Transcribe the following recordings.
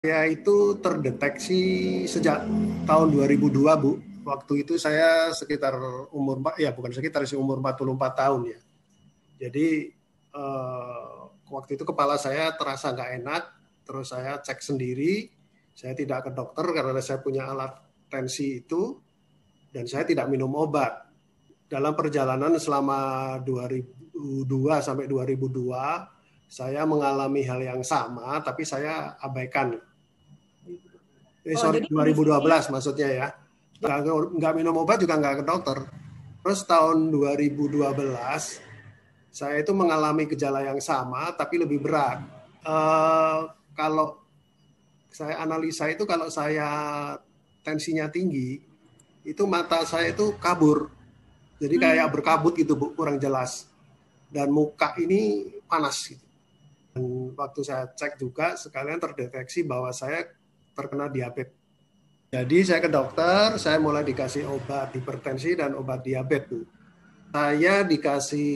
Saya itu terdeteksi sejak tahun 2002, Bu. Waktu itu saya sekitar bukan sekitar sih, umur 44 tahun ya. Jadi waktu itu kepala saya terasa nggak enak, terus saya cek sendiri. Saya tidak ke dokter karena saya punya alat tensi itu, dan saya tidak minum obat. Dalam perjalanan selama 2002 sampai 2002, saya mengalami hal yang sama, tapi saya abaikan. Jadi 2012 maksudnya ya. Nggak minum obat juga nggak ke dokter. Terus tahun 2012, saya itu mengalami gejala yang sama, tapi lebih berat. Kalau saya analisa itu, kalau saya tensinya tinggi, itu mata saya itu kabur. Jadi kayak berkabut gitu, Bu, kurang jelas. Dan muka ini panas gitu. Dan waktu saya cek juga, sekalian terdeteksi bahwa saya terkena diabetes. Jadi saya ke dokter, saya mulai dikasih obat hipertensi dan obat diabetes, Bu. Saya dikasih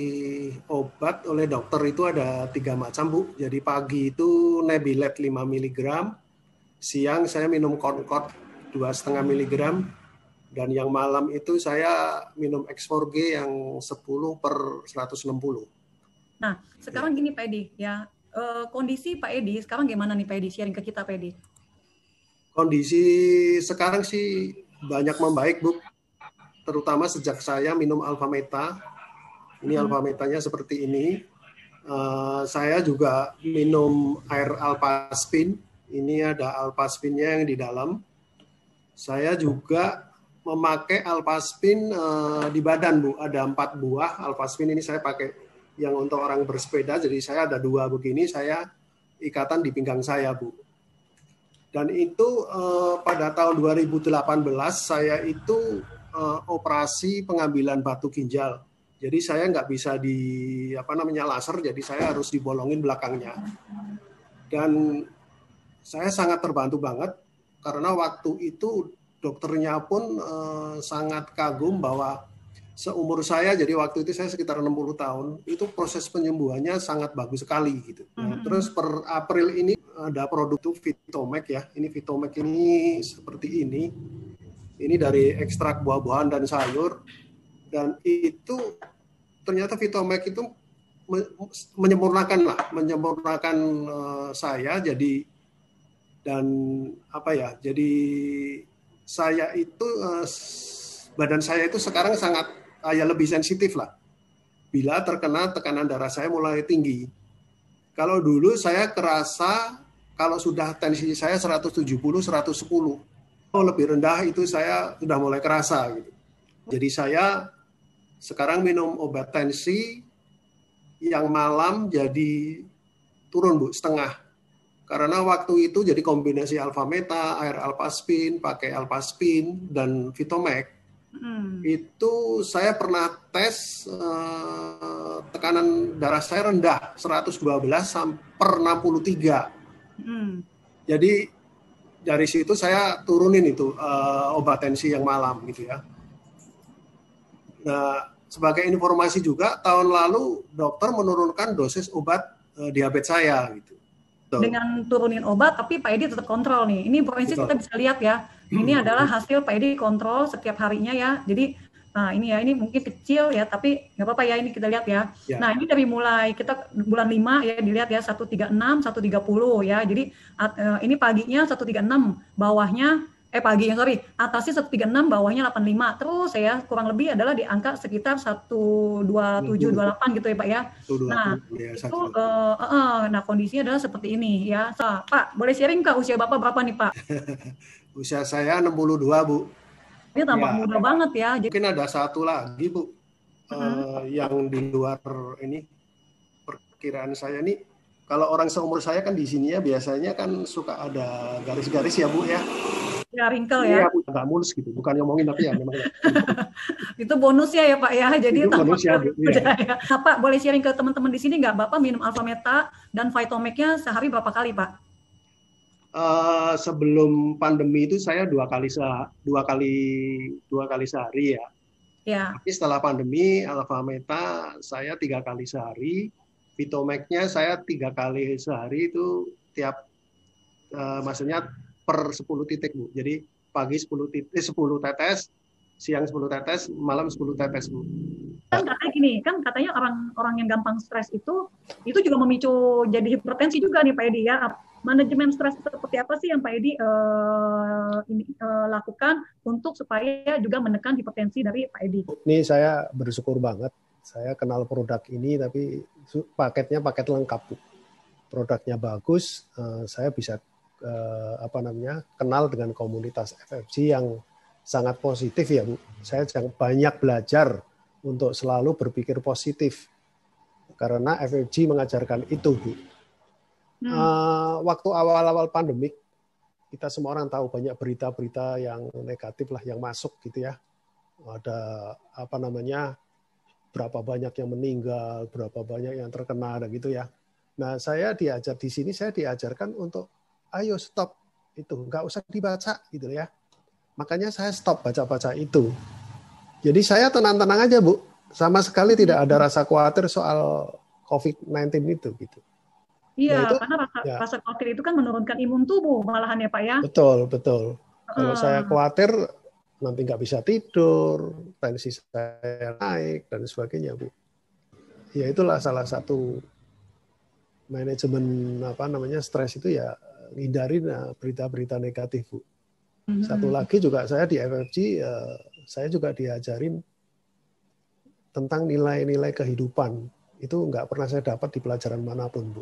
obat oleh dokter itu ada 3 macam, Bu. Jadi pagi itu Nebilet 5 mg, siang saya minum Concorde 2,5 mg, dan yang malam itu saya minum X4G yang 10/160. Nah, sekarang gini Pak Edi, ya kondisi Pak Edi sekarang gimana nih Pak Edi? Sharing ke kita Pak Edi. Kondisi sekarang sih banyak membaik, Bu. Terutama sejak saya minum Alfameta. Ini Alfametanya seperti ini. Saya juga minum air Alpaspin. Ini ada Alpaspinnya yang di dalam. Saya juga memakai Alpaspin di badan, Bu. Ada 4 buah Alpaspin ini saya pakai yang untuk orang bersepeda. Jadi saya ada 2 begini, saya ikatan di pinggang saya, Bu. Dan itu pada tahun 2018 saya itu operasi pengambilan batu ginjal. Jadi saya nggak bisa laser, jadi saya harus dibolongin belakangnya. Dan saya sangat terbantu banget karena waktu itu dokternya pun sangat kagum bahwa seumur saya, jadi waktu itu saya sekitar 60 tahun, itu proses penyembuhannya sangat bagus sekali gitu. Nah, terus per April ini ada produk itu Vitomek ya. Ini Vitomek ini seperti ini. Ini dari ekstrak buah-buahan dan sayur. Dan itu ternyata Vitomek itu menyempurnakan saya jadi, dan jadi saya itu badan saya itu sekarang sangat lebih sensitif lah bila terkena tekanan darah saya mulai tinggi. Kalau dulu saya kerasa kalau sudah tensi saya 170, 110, lebih rendah itu saya sudah mulai kerasa gitu. Jadi saya sekarang minum obat tensi yang malam jadi turun, Bu, setengah. Karena waktu itu jadi kombinasi Alfameta, air Alpaspin, pakai Alpaspin, dan Vitomek. Itu saya pernah tes tekanan darah saya rendah, 112/63. Jadi dari situ saya turunin itu obat tensi yang malam gitu ya. Nah, sebagai informasi juga, tahun lalu dokter menurunkan dosis obat diabetes saya gitu. Dengan turunin obat, tapi Pak Edi tetap kontrol nih. Ini Forensis kita bisa lihat ya. Ini adalah hasil Pak Edi kontrol setiap harinya ya. Jadi, nah ini ya, ini mungkin kecil ya, tapi nggak apa-apa ya, ini kita lihat ya. Nah, ini dari mulai kita bulan 5 ya, dilihat ya, 136, 130 ya. Jadi, ini paginya 136, bawahnya, atasnya 136, bawahnya 85. Terus ya, kurang lebih adalah di angka sekitar 127, 28 gitu ya Pak ya. Nah, itu, nah kondisinya adalah seperti ini ya. Pak, boleh sharing Kak, usia Bapak berapa nih Pak? Usia saya 62, Bu. Ini tampak muda banget ya. Mungkin ada satu lagi, Bu, yang di luar ini perkiraan saya nih. Kalau orang seumur saya kan di sini ya biasanya kan suka ada garis-garis ya, Bu ya. Ya, wrinkle ya. Iya, nggak mulus gitu. Bukan ngomongin tapi ya memang. Itu bonusnya ya Pak ya. Jadi itu bonusnya, ya. Nah, Pak, boleh sharing ke teman-teman di sini nggak? Bapak minum Alfameta dan Vitomeknya sehari berapa kali Pak? Sebelum pandemi itu saya dua kali sehari ya. Tapi setelah pandemi Alfameta saya 3 kali sehari. Vitomeknya saya 3 kali sehari itu tiap maksudnya per 10 titik, Bu. Jadi pagi 10 titik, 10 tetes, siang 10 tetes, malam 10 tetes, Bu. Kan katanya gini, kan katanya orang-orang yang gampang stres itu juga memicu jadi hipertensi juga nih Pak Edi ya. Manajemen stres seperti apa sih yang Pak Edi lakukan untuk supaya juga menekan hipertensi dari Pak Edi? Ini saya bersyukur banget. Saya kenal produk ini, tapi paketnya paket lengkap, Bu. Produknya bagus, saya bisa kenal dengan komunitas FFG yang sangat positif ya, Bu. Saya banyak belajar untuk selalu berpikir positif karena FFG mengajarkan itu, Bu. Waktu awal-awal pandemik, kita semua orang tahu banyak berita-berita yang negatif lah yang masuk gitu ya. Ada berapa banyak yang meninggal, berapa banyak yang terkena dan gitu ya. Nah, saya diajarkan untuk ayo stop itu, nggak usah dibaca gitu ya. Makanya saya stop baca-baca itu. Jadi saya tenang-tenang aja, Bu. Sama sekali tidak ada rasa khawatir soal COVID-19 itu gitu. Iya, karena rasa khawatir itu kan menurunkan imun tubuh malahan ya Pak ya. Betul. Kalau saya khawatir nanti nggak bisa tidur, tensi saya naik dan sebagainya, Bu. Ya itulah salah satu manajemen stres itu ya, hindarin berita-berita negatif, Bu. Satu lagi juga saya di FFG, saya juga diajarin tentang nilai-nilai kehidupan. Itu nggak pernah saya dapat di pelajaran manapun, Bu.